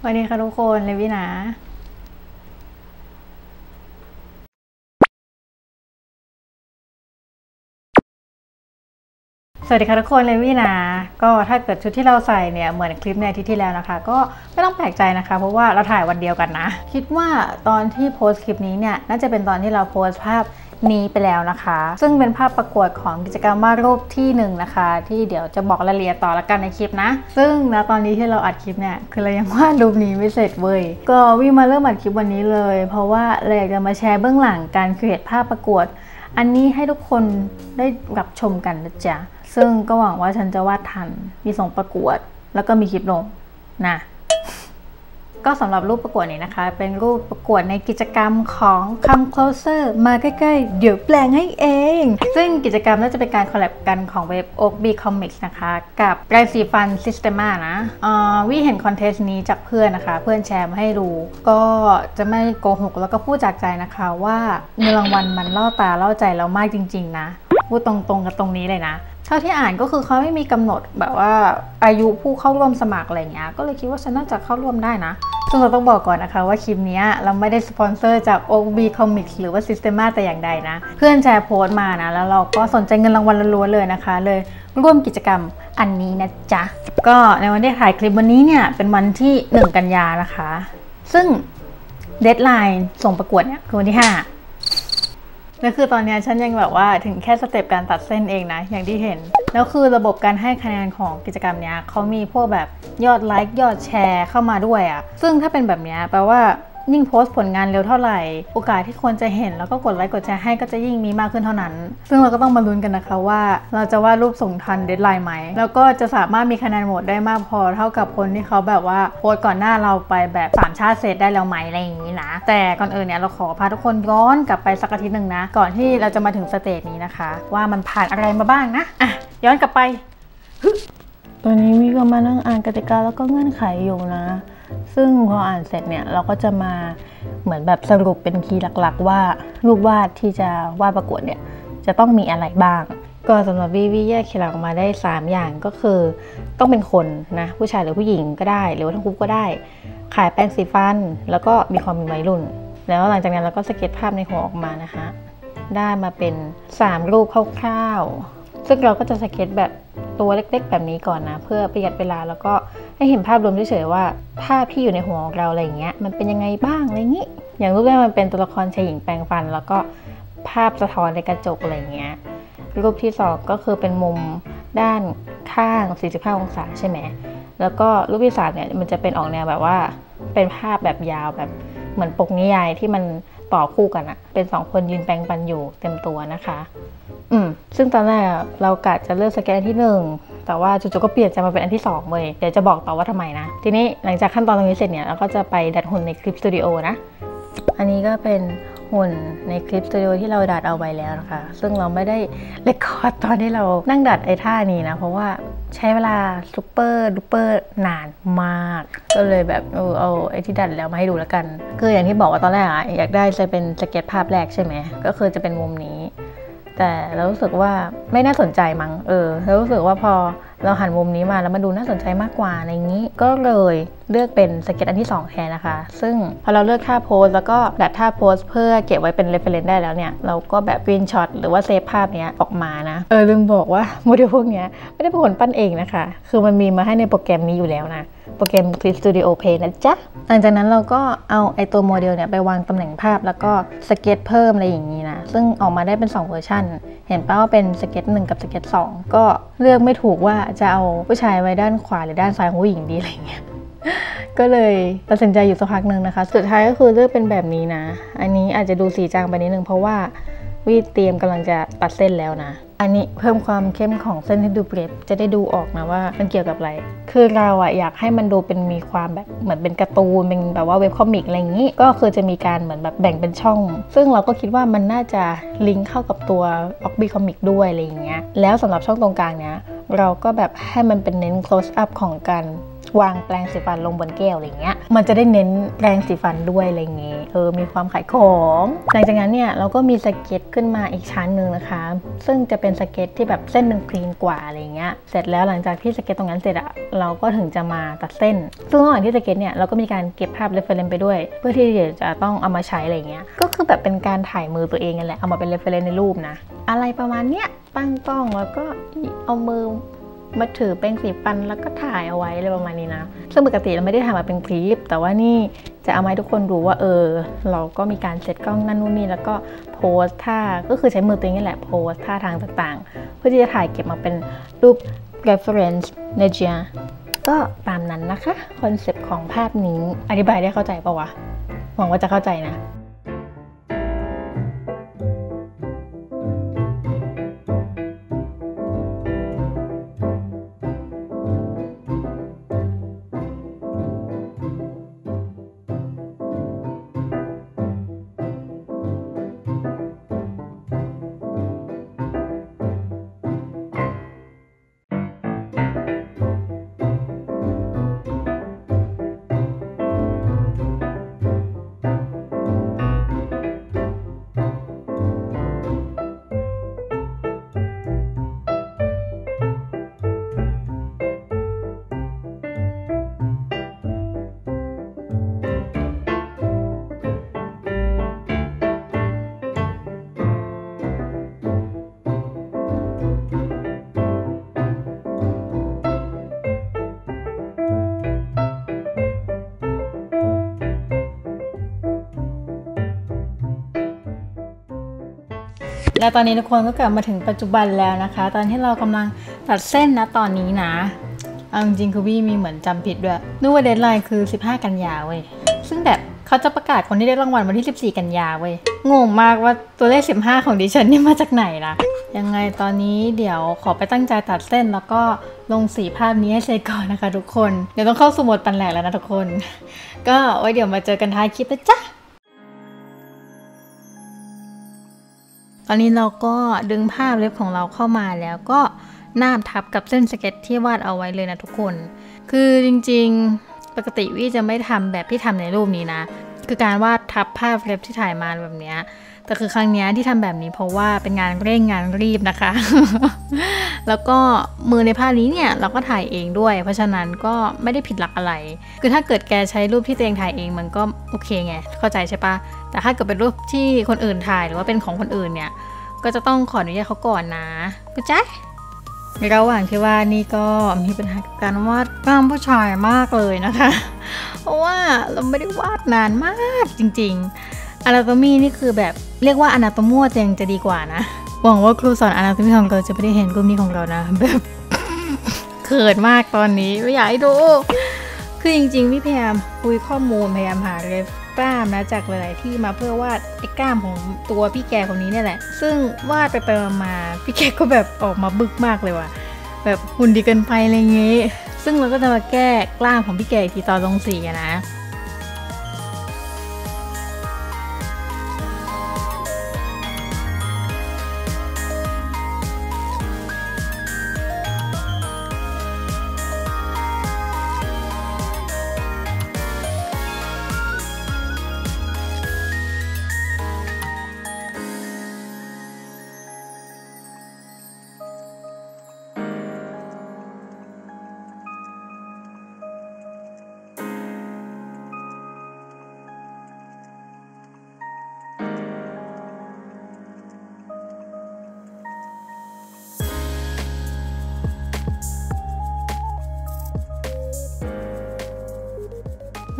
สวัสดีค่ะทุกคนเลวินะสวัสดีค่ะทุกคนเลวินะก็ถ้าเกิดชุดที่เราใส่เนี่ยเหมือนคลิปในอาทิตย์ที่แล้วนะคะก็ไม่ต้องแปลกใจนะคะเพราะว่าเราถ่ายวันเดียวกันนะคิดว่าตอนที่โพสต์คลิปนี้เนี่ยน่าจะเป็นตอนที่เราโพสต์ภาพนี้ไปแล้วนะคะซึ่งเป็นภาพประกวดของกิจกรรมวาดรูปที่1นะคะที่เดี๋ยวจะบอกรายละเอียดต่อละกันในคลิปนะซึ่งณตอนนี้ที่เราอัดคลิปเนี่ยคือเรายังวาดรูปนี้ไม่เสร็จเว้ยก็วิมาเริ่มอัดคลิปวันนี้เลยเพราะว่าเราอยากจะมาแชร์เบื้องหลังการครีเอทภาพประกวดอันนี้ให้ทุกคนได้รับชมกันนะจ๊ะซึ่งก็หวังว่าฉันจะวาดทันมีส่งประกวดแล้วก็มีคลิปลงนะก็สำหรับรูปประกวดนี้นะคะเป็นรูปประกวดในกิจกรรมของ Come Closer มาใกล้ๆเดี๋ยวแปลงให้เองซึ่งกิจกรรมน่าจะเป็นการคอลแลบกันของเว็บ OakB Comics นะคะกับแบรนด์สีฟัน Systema นะวิเห็นคอนเทนต์นี้จากเพื่อนนะคะเพื่อนแชร์มาให้ดูก็จะไม่โกหกแล้วก็พูดจากใจนะคะว่าเงินรางวัลมันล่อตาล่อใจเรามากจริงๆนะพูดตรงๆกับตรงนี้เลยนะเท่าที่อ่านก็คือเขาไม่มีกำหนดแบบว่าอายุผู้เข้าร่วมสมัครอะไรเงี้ยก็เลยคิดว่าฉันน่าจะเข้าร่วมได้นะซึ่งเราต้องบอกก่อนนะคะว่าคลิปนี้เราไม่ได้สปอนเซอร์จาก OakB Comics หรือว่า Systema แต่อย่างใดนะเพื่อนแชร์โพสต์มานะแล้วเราก็สนใจเงินรางวัลล้วนๆเลยนะคะเลยร่วมกิจกรรมอันนี้นะจ๊ะก็ในวันที่ถ่ายคลิปวันนี้เนี่ยเป็นวันที่1 กันยานะคะซึ่งเดดไลน์ส่งประกวดเนี่ยคือวันที่5แล้วคือตอนนี้ฉันยังแบบว่าถึงแค่สเต็ปการตัดเส้นเองนะอย่างที่เห็นแล้วคือระบบการให้คะแนนของกิจกรรมนี้เขามีพวกแบบยอดไลค์ยอดแชร์เข้ามาด้วยอะซึ่งถ้าเป็นแบบนี้แปลว่ายิ่งโพสต์ผลงานเร็วเท่าไหร่โอกาสที่คนจะเห็นแล้วก็กดไลค์กดแชร์ให้ก็จะยิ่งมีมากขึ้นเท่านั้นซึ่งเราก็ต้องมาลุ้นกันนะคะว่าเราจะวาดรูปส่งทันเดดไลน์ไหมแล้วก็จะสามารถมีคะแนนโหวตได้มากพอเท่ากับคนที่เขาแบบว่าโพสต์ก่อนหน้าเราไปแบบ3 ชาติเซตได้แล้วไหมอะไรอย่างนี้นะแต่ก่อนอื่นเนี่ยเราขอพาทุกคนย้อนกลับไปสักอาทิตย์หนึ่งนะก่อนที่เราจะมาถึงสเตจนี้นะคะว่ามันผ่านอะไรมาบ้างนะอ่ะย้อนกลับไปตอนนี้วิก็มานั่งอ่านกติกาแล้วก็เงื่อนไขอยู่นะซึ่งพออ่านเสร็จเนี่ยเราก็จะมาเหมือนแบบสรุปเป็นคีย์หลักๆว่ารูปวาดที่จะวาดประกวดเนี่ยจะต้องมีอะไรบ้างก็สำหรับวิแยกคีย์หลักออกมาได้3อย่างก็คือต้องเป็นคนนะผู้ชายหรือผู้หญิงก็ได้หรือว่าทั้งคู่ก็ได้ขายแปรงสีฟันแล้วก็มีความเป็นวัยรุ่นแล้วหลังจากนั้นเราก็สเก็ตภาพในหัวออกมานะคะได้มาเป็น3รูปคร่าวๆซึ่งเราก็จะสเก็ตแบบตัวเล็กๆแบบนี้ก่อนนะเพื่อประหยัดเวลาแล้วก็ให้เห็นภาพรวมเฉยๆว่าภาพที่อยู่ในหัวของเราอะไรอย่างเงี้ยมันเป็นยังไงบ้างอะไรอย่างงี้อย่างรูปแรกมันเป็นตัวละครชายหญิงแปรงฟันแล้วก็ภาพสะท้อนในกระจกอะไรอย่างเงี้ยรูปที่2ก็คือเป็นมุมด้านข้าง45องศาใช่ไหมแล้วก็รูปที่3เนี่ยมันจะเป็นออกแนวแบบว่าเป็นภาพแบบยาวแบบเหมือนปกนิยายที่มันต่อคู่กันอะเป็น2 คนยืนแปรงฟันอยู่เต็มตัวนะคะซึ่งตอนแรกเรากะจะเลือกสเก็ตอันที่1แต่ว่าจู่ๆก็เปลี่ยนใจมาเป็นอันที่2เลยเดี๋ยวจะบอกต่อว่าทำไมนะทีนี้หลังจากขั้นตอนตรงนี้เสร็จเนี่ยเราก็จะไปดัดหุ่นในคลิปสตูดิโอนะอันนี้ก็เป็นหุ่นในคลิปสตูดิโอที่เราดัดเอาไว้แล้วนะคะซึ่งเราไม่ได้เรคคอร์ดตอนที่เรานั่งดัดไอ้ท่านี้นะเพราะว่าใช้เวลาซูเปอร์ดูเปอร์นานมากก็เลยแบบเอาไอ้ที่ดัดแล้วมาให้ดูแล้วกันคืออย่างที่บอกว่าตอนแรกอะอยากได้จะเป็นสเก็ตภาพแรกใช่ไหมก็คือจะเป็นมุมนี้แต่เรารู้สึกว่าไม่น่าสนใจมั้งเรารู้สึกว่าพอเราหันมุมนี้มาแล้วมันดูน่าสนใจมากกว่าอะไรอย่างนี้ก็เลยเลือกเป็นสเก็ตอันที่2แทนนะคะซึ่งพอเราเลือกท่าโพสแล้วก็ดัดท่าโพสเพื่อเก็บไว้เป็นเรฟเฟรนซ์ได้แล้วเนี่ยเราก็แบบวินช็อตหรือว่าเซฟภาพนี้ออกมานะลืมบอกว่าโมเดลพวกนี้ไม่ได้เป็นคนปั้นเองนะคะคือมันมีมาให้ในโปรแกรมนี้อยู่แล้วนะโปรแกรม Clip Studio Paint นะจ๊ะหลังจากนั้นเราก็เอาไอตัวโมเดลเนี่ยไปวางตำแหน่งภาพแล้วก็สเก็ตเพิ่มอะไรอย่างนี้นะซึ่งออกมาได้เป็น2เวอร์ชันเห็นป่ะว่าเป็นสเก็ต1กับสเก็ต2ก็เลือกไม่ถูกว่าจะเอาผู้ชายไว้ด้านขวาหรือด้านซ้ายของผู้หญิงดีอะไรเงี้ยก็เลยตัดสินใจอยู่สักพักหนึ่งนะคะสุดท้ายก็คือเลือกเป็นแบบนี้นะอันนี้อาจจะดูสีจางไปนิดนึงเพราะว่าวิเตรียมกำลังจะตัดเส้นแล้วนะอันนี้เพิ่มความเข้มของเส้นให้ดูเปรียบจะได้ดูออกนะว่ามันเกี่ยวกับอะไรคือเราอะอยากให้มันดูเป็นมีความแบบเหมือนเป็นการ์ตูนเป็นแบบว่าเว็บคอมิกอะไรอย่างนี้ก็คือจะมีการเหมือนแบบแบ่งเป็นช่องซึ่งเราก็คิดว่ามันน่าจะลิงก์เข้ากับตัว OakB Comic ด้วยอะไรอย่างเงี้ยแล้วสำหรับช่องตรงกลางเนี้ยเราก็แบบให้มันเป็นเน้น close up ของการ วางแปรงสีฟันลงบนแก้วอะไรเงี้ยมันจะได้เน้นแปรงสีฟันด้วยอะไรเงี้ยมีความขายของหลังจากนั้นเนี่ยเราก็มีสเก็ตขึ้นมาอีกชั้นหนึ่งนะคะซึ่งจะเป็นสเก็ตที่แบบเส้นมันคลีนกว่าอะไรเงี้ยเสร็จแล้วหลังจากที่สเก็ตตรงนั้นเสร็จอะเราก็ถึงจะมาตัดเส้นซึ่งระหว่างที่สเก็ตเนี่ยเราก็มีการเก็บภาพเรฟเฟรนซ์ไปด้วยเพื่อที่จะต้องเอามาใช้อะไรเงี้ยก็คือแบบเป็นการถ่ายมือตัวเองนั่นแหละเอามาเป็นเรฟเฟรนซ์ในรูปนะอะไรประมาณเนี้ยตั้งกล้องแล้วก็เอามือมาถือแปรงสีฟันแล้วก็ถ่ายเอาไว้อะไรประมาณนี้นะซึ่งปกติเราไม่ได้ถ่ายมาเป็นคลิปแต่ว่านี่จะเอามาให้ทุกคนดูว่าเราก็มีการเซตกล้องนั่นนู่นนี่แล้วก็โพสท่าก็คือใช้มือตัวเองนี่แหละโพสท่าทางต่างๆเพื่อที่จะถ่ายเก็บมาเป็นรูป reference นะจ๊ะก็ตามนั้นนะคะคอนเซปต์ของภาพนี้อธิบายได้เข้าใจปะวะหวังว่าจะเข้าใจนะและตอนนี้ทุกคนก็กลับมาถึงปัจจุบันแล้วนะคะตอนที่เรากำลังตัดเส้นนะตอนนี้นะเอาจริงๆคือวี่มีเหมือนจำผิดด้วยนึกว่าเดดไลน์คือ15กันยาเว้ยซึ่งแบบเขาจะประกาศคนที่ได้รางวัลวันที่14กันยาเว้ยงงมากว่าตัวเลข15ของดิฉันนี่มาจากไหนนะยังไงตอนนี้เดี๋ยวขอไปตั้งใจตัดเส้นแล้วก็ลงสีภาพนี้ให้เสร็จก่อนนะคะทุกคนเดี๋ยวต้องเข้าสู่โหมดปันแหลกแล้วนะทุกคนก็ไว้เดี๋ยวมาเจอกันท้ายคลิปนะจ๊ะตอนนี้เราก็ดึงภาพเล็บของเราเข้ามาแล้วก็นาบทับกับเส้นสเก็ตที่วาดเอาไว้เลยนะทุกคนคือจริงๆปกติวี่จะไม่ทำแบบที่ทำในรูปนี้นะคือการวาดทับภาพเล็บที่ถ่ายมาแบบนี้แต่คือครั้งนี้ที่ทำแบบนี้เพราะว่าเป็นงานเร่งงานรีบนะคะ แล้วก็มือในภาพนี้เนี่ยเราก็ถ่ายเองด้วยเพราะฉะนั้นก็ไม่ได้ผิดหลักอะไรคือถ้าเกิดแกใช้รูปที่ตัวเองถ่ายเองมันก็โอเคไงเข้าใจใช่ปะแต่ถ้าเกิดเป็นรูปที่คนอื่นถ่ายหรือว่าเป็นของคนอื่นเนี่ยก็จะต้องขออนุญาตเขาก่อนนะเข้าใจระหว่างที่ว่านี่ก็มีปัญหากับการวาดกล้ามผู้ชายมากเลยนะคะเพราะว่าเราไม่ได้วาดนานมากจริงๆอนาโตมีนี่คือแบบเรียกว่าอนาโตมัวจะดีกว่านะหวังว่าครูสอนอนาโตมีของเราจะไม่ได้เห็นรูปนี้ของเรานะแบบเขินมากตอนนี้ไม่อยากให้ดูคือจริงๆพี่พยายามคุยข้อมูลพยายามหาเรฟกล้ามนะจากหลายๆที่มาเพื่อวาดไอ้กล้ามของตัวพี่แกคนนี้เนี่ยแหละซึ่งวาดไปมาพี่แกก็แบบออกมาบึกมากเลยว่ะแบบหุ่นดีเกินไปอะไรเงี้ยซึ่งเราก็จะมาแก้กล้ามของพี่แกอีกทีตอนลงสีนะ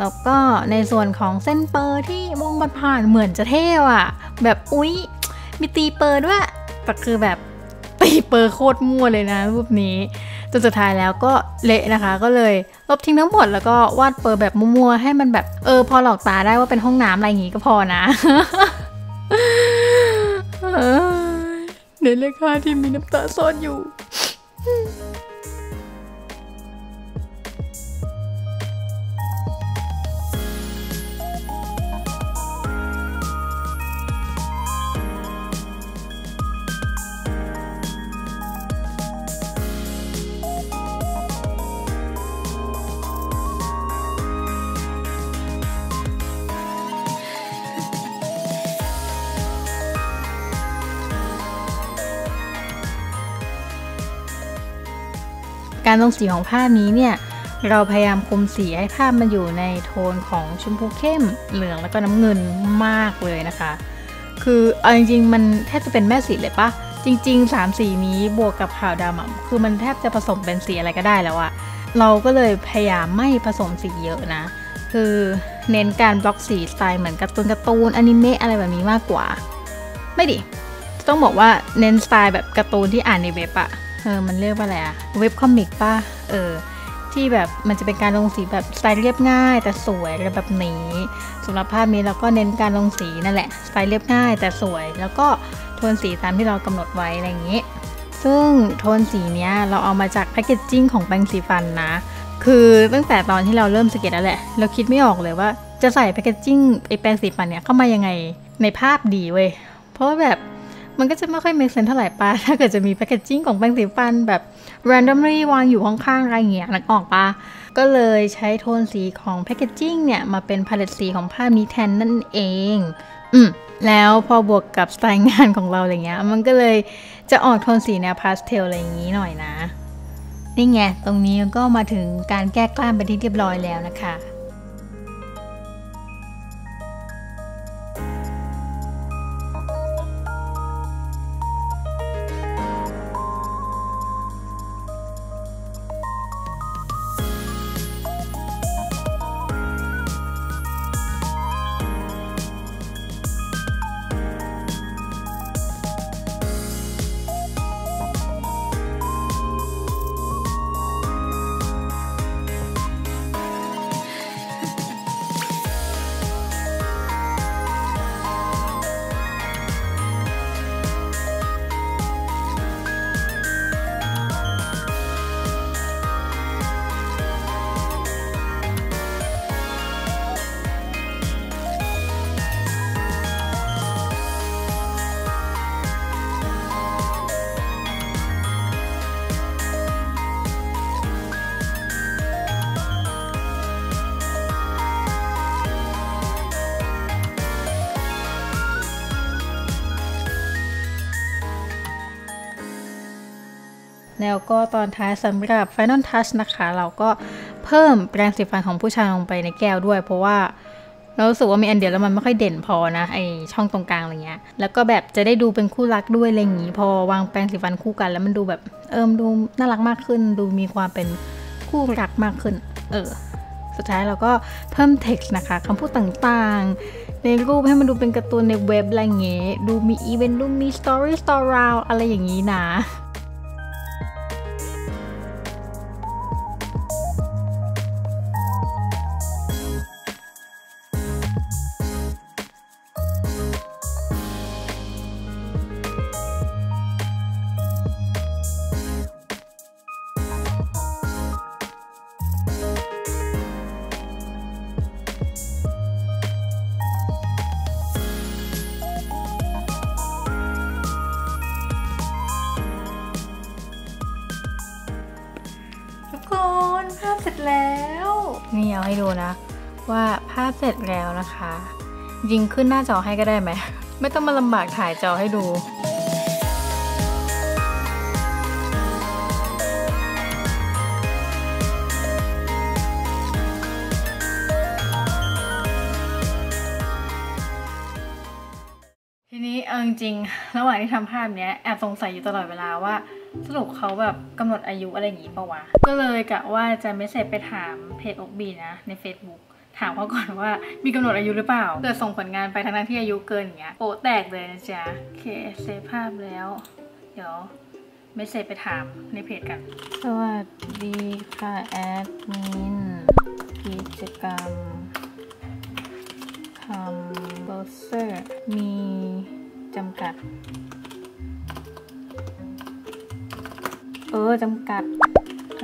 แล้วก็ในส่วนของเส้นเปอร์ที่มองผ่านเหมือนจะเท่อะแบบอุ๊ยมีตีเปอร์ด้วยแต่คือแบบตีเปอร์โคตรมั่วเลยนะรูปนี้จนสุดท้ายแล้วก็เละนะคะก็เลยลบทิ้งทั้งหมดแล้วก็วาดเปอร์แบบมั่วๆให้มันแบบพอหลอกตาได้ว่าเป็นห้องน้ำอะไรอย่างงี้ก็พอนะ ในเลขาที่มีน้ำตาซ่อนอยู่ การลงสีของภาพนี้เนี่ยเราพยายามคุมสีให้ภาพมันอยู่ในโทนของชมพูเข้มเหลืองแล้วก็น้ำเงินมากเลยนะคะคือเอาจริงๆมันแทบจะเป็นแม่สีเลยปะจริงๆ3สีนี้บวกกับขาวดำคือมันแทบจะผสมเป็นสีอะไรก็ได้แล้วอะเราก็เลยพยายามไม่ผสมสีเยอะนะคือเน้นการบล็อกสีสไตล์เหมือนการ์ตูนอนิเมะอะไรแบบนี้มากกว่าไม่ดิต้องบอกว่าเน้นสไตล์แบบการ์ตูนที่อ่านในเว็บอะมันเรียกว่าอะไรอะเว็บคอมิกป่ะที่แบบมันจะเป็นการลงสีแบบสไตล์เรียบง่ายแต่สวยอะไรแบบนี้สำหรับภาพนี้เราก็เน้นการลงสีนั่นแหละสไตล์เรียบง่ายแต่สวยแล้วก็โทนสีตามที่เรากำหนดไว้อะไรอย่างนี้ซึ่งโทนสีเนี้ยเราเอามาจากแพคเกจจิ้งของแปรงสีฟันนะคือตั้งแต่ตอนที่เราเริ่มสเก็ตแล้วแหละเราคิดไม่ออกเลยว่าจะใส่แพคเกจจิ้งไอแปรงสีฟันเนี้ยเข้ามายังไงในภาพดีเว้ยเพราะว่าแบบมันก็จะไม่ค่อยเมคเซนส์เท่าไหร่ป่ะถ้าเกิดจะมีแพคเกจจิ้งของแปรงสีฟันแบบ randomly วางอยู่ข้างๆอะไรอย่างเงี้ยนึกออกป่ะก็เลยใช้โทนสีของแพคเกจจิ้งเนี่ยมาเป็นพาเลตสีของภาพนี้แทนนั่นเองแล้วพอบวกกับสไตล์งานของเราอะไรเงี้ยมันก็เลยจะออกโทนสีแนวพาสเทลอะไรอย่างงี้หน่อยนะนี่ไงตรงนี้ก็มาถึงการแก้กล้ามเป็นที่เรียบร้อยแล้วนะคะแล้วก็ตอนท้ายสำหรับ Final Touch นะคะเราก็เพิ่มแปรงสีฟันของผู้ชายลงไปในแก้วด้วยเพราะว่าเรารู้สึกว่ามีอันเดียวแล้วมันไม่ค่อยเด่นพอนะไอช่องตรงกลางอะไรเงี้ยแล้วก็แบบจะได้ดูเป็นคู่รักด้วยอะไรอย่างงี้พอวางแปรงสีฟันคู่กันแล้วมันดูแบบดูน่ารักมากขึ้นดูมีความเป็นคู่รักมากขึ้นสุดท้ายเราก็เพิ่ม text นะคะคำพูดต่างๆในรูปให้มันดูเป็นการ์ตูนในเว็บอะไรเงี้ยดูมีอีเวนต์ดูมี story round อะไรอย่างงี้นะภาพเสร็จแล้วนี่เอาให้ดูนะว่าภาพเสร็จแล้วนะคะยิงขึ้นหน้าจอให้ก็ได้ไหมไม่ต้องมาลำบากถ่ายจอให้ดูทีนี้จริงๆระหว่างที่ทำภาพเนี้ยแอบสงสัยอยู่ตลอดเวลาว่าสรุปเขาแบบกำหนดอายุอะไรอย่างงี้ปะวะก็เลยกะว่าจะเมสเสจไปถามเพจอกบีนะใน Facebook ถามเขาก่อนว่ามีกำหนดอายุหรือเปล่าเกิดส่งผลงานไปทั้งที่อายุเกินอย่างเงี้ยโป๊ะแตกเลยนะจ๊ะโอเคเซฟภาพแล้วเดี๋ยวเมสเสจไปถามในเพจกันสวัสดีค่ะแอดมินกิจกรรมคำโบเซอร์มีจำกัดจำกัด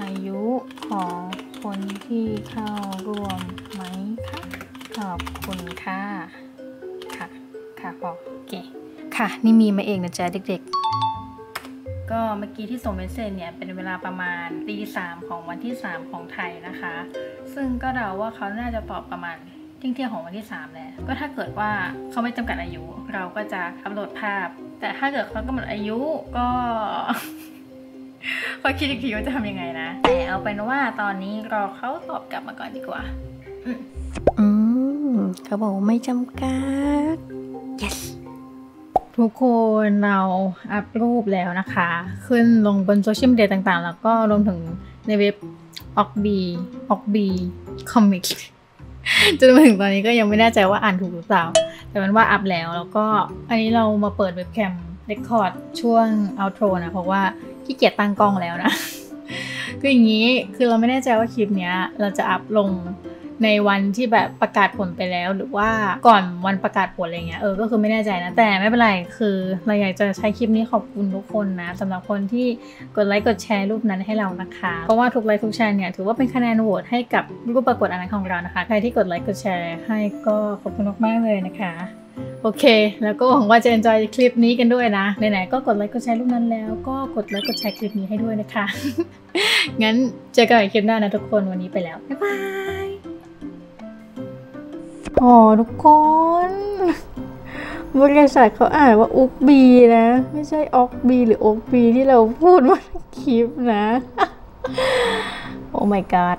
อายุของคนที่เข้าร่วมไหมคะขอบคุณค่ะค่ะพอโอเคค่ะนี่มีมาเองนะจ๊ะเด็กๆก็เมื่อกี้ที่ส่งเมสเซจเนี่ยเป็นเวลาประมาณตี 3ของวันที่3ของไทยนะคะซึ่งก็เดาว่าเขาน่าจะตอบประมาณเที่ยงของวันที่3แหละก็ถ้าเกิดว่าเขาไม่จำกัดอายุเราก็จะอัปโหลดภาพแต่ถ้าเกิดเขากำหนดอายุก็ พอคิดอีกทีว่าจะทำยังไงนะแต่เอาเป็นว่าตอนนี้รอเขาตอบกลับมาก่อนดีกว่าเขาบอกไม่จำกัด yes ทุกคนเราอัพรูปแล้วนะคะ ขึ้นลงบนโซเชียลมีเดียต่างๆแล้วก็รวมถึงในเว็บ Okbi Comics จนมาถึงตอนนี้ก็ยังไม่แน่ใจว่าอ่านถูกหรือเปล่าแต่มันว่าอัพแล้วก็อันนี้เรามาเปิดเว็บแคมเรคคอร์ดช่วง outro นะเพราะว่าขี้เกียจตั้งกล้องแล้วนะ คืออย่างนี้คือเราไม่แน่ใจว่าคลิปนี้เราจะอัพลงในวันที่แบบประกาศผลไปแล้วหรือว่าก่อนวันประกาศผลอะไรเงี้ยก็คือไม่แน่ใจนะแต่ไม่เป็นไรคือเราอยากจะใช้คลิปนี้ขอบคุณทุกคนนะสำหรับคนที่กดไลค์กดแชร์รูปนั้นให้เรานะคะเพราะว่าทุกไลค์ทุกแชร์เนี่ยถือว่าเป็นคะแนนโหวตให้กับรูปปรากฏอันนั้นของเรานะคะใครที่กดไลค์กดแชร์ให้ก็ขอบคุณมากๆเลยนะคะโอเคแล้วก็หวังว่าจะ enjoy คลิปนี้กันด้วยนะไหนๆก็กดไลค์กดแชร์รูปนั้นแล้วก็กดไลค์กดแชร์คลิปนี้ให้ด้วยนะคะ งั้นเจอกันใหม่คลิปหน้านะทุกคนวันนี้ไปแล้วบ๊ายบายทุกคนบริษัทเขาอ่านว่าอุกบีนะไม่ใช่ออกบีหรืออกบีที่เราพูดมาในคลิปนะ โอ้ my god